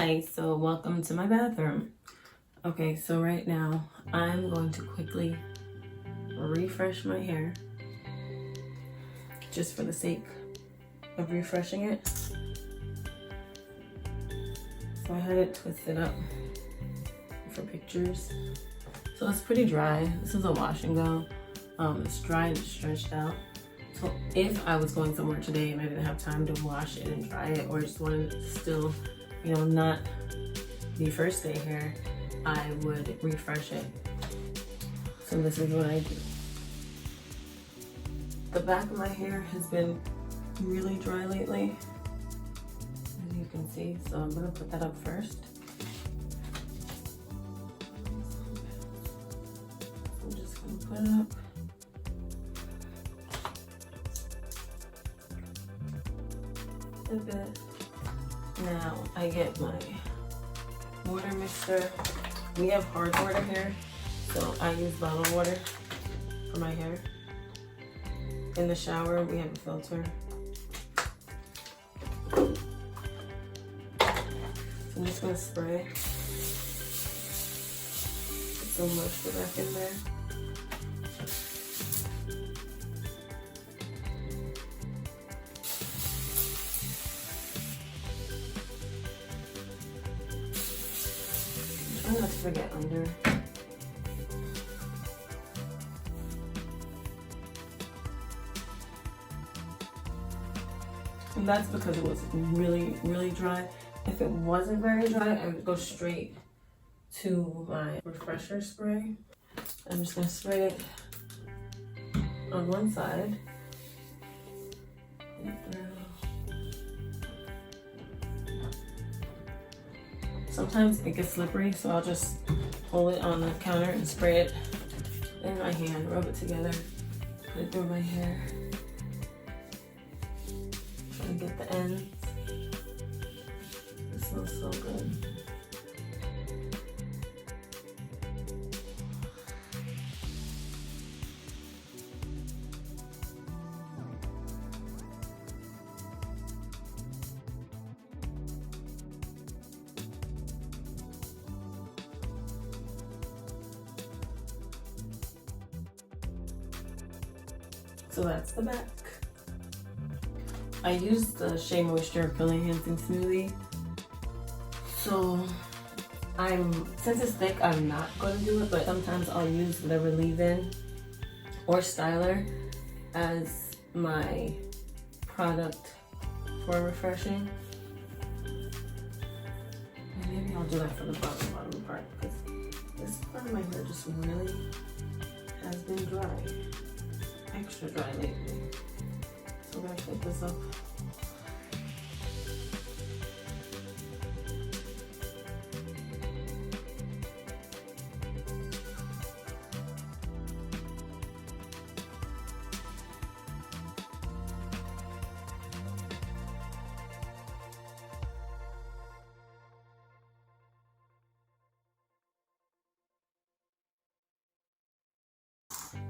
Hi, so welcome to my bathroom. Okay, so right now I'm going to quickly refresh my hair just for the sake of refreshing it. So I had it twisted up for pictures. So it's pretty dry. This is a wash and go. It's dry and stretched out. So if I was going somewhere today and I didn't have time to wash it and dry it, or just wanted to still, you know, not be first day hair, I would refresh it. So this is what I do. The back of my hair has been really dry lately, as you can see. So I'm gonna put that up first. I'm just gonna put it up. A bit. Now I get my water mixer. We have hard water here, so I use bottled water for my hair. In the shower, we have a filter. So I'm just gonna spray. Put some moisture back in there. Try not to forget under. And that's because it was really, really dry. If it wasn't very dry, I would go straight to my refresher spray. I'm just gonna spray it on one side. Sometimes it gets slippery, so I'll just hold it on the counter and spray it in my hand, rub it together, put it through my hair. Try to get the ends. This smells so good. So that's the back. I use the Shea Moisture Enhancing Smoothie. So since it's thick, I'm not going to do it, but sometimes I'll use whatever leave-in or styler as my product for refreshing. And maybe I'll do that for the bottom part, because this part of my hair just really has been dry. Extra dry lately. So we're gonna flip this up.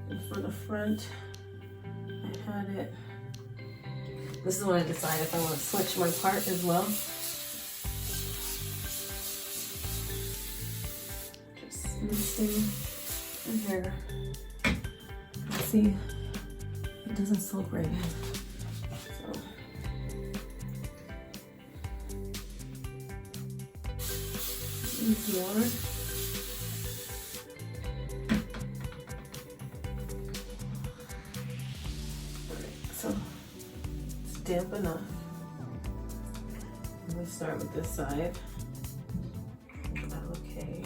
And for the front, I had it. This is when I decide if I want to switch my part as well. Just mixing the hair. See, it doesn't soak right in. So use water. So it's damp enough. I'm gonna start with this side. Alikay.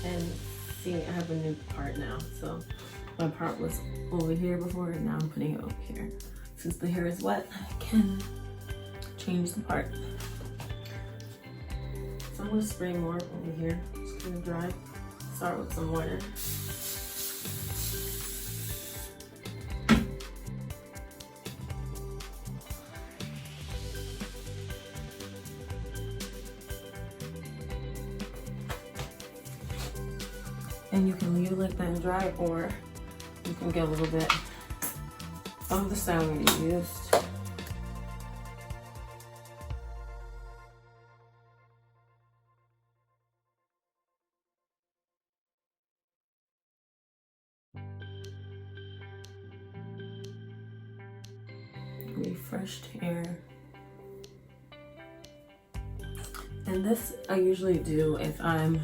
And see, I have a new part now. So my part was over here before, and now I'm putting it over here. Since the hair is wet, I can change the part. So I'm gonna spray more over here. It's kind of dry. Start with some water. And you can leave it like that and dry, or you can get a little bit of the serum you used. Refreshed hair. And this I usually do if I'm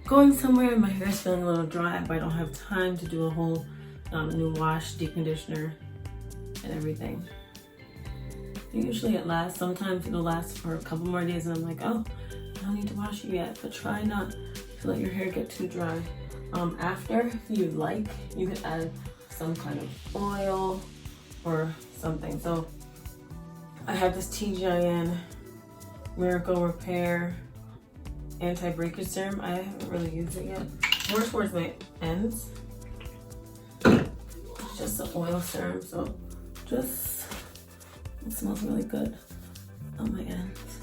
going somewhere and my hair is feeling a little dry, but I don't have time to do a whole new wash, deep conditioner, and everything. Usually it lasts. Sometimes it'll last for a couple more days and I'm like, oh, I don't need to wash it yet. But try not to let your hair get too dry. After, if you like, you could add some kind of oil or something. So I have this TGIN Miracle Repair Anti-Breakage Serum. I haven't really used it yet. More towards my ends. It's just an oil serum, so just, it smells really good on my ends.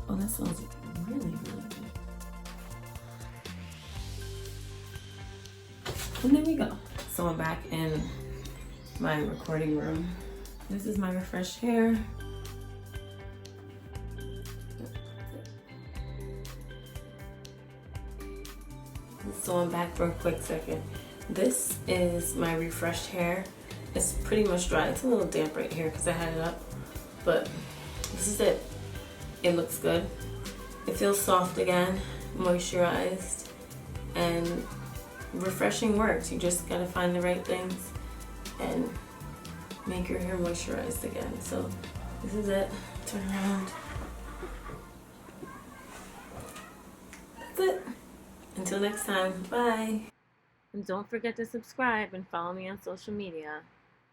Oh, that smells really, really good. And there we go. So I'm back in my recording room. This is my refreshed hair. So I'm back for a quick second. This is my refreshed hair. It's pretty much dry. It's a little damp right here because I had it up, but this is it. It looks good. It feels soft again, moisturized, and refreshing works. You just gotta find the right things and make your hair moisturized again. So this is it. Turn around. That's it. Until next time, bye. And don't forget to subscribe and follow me on social media.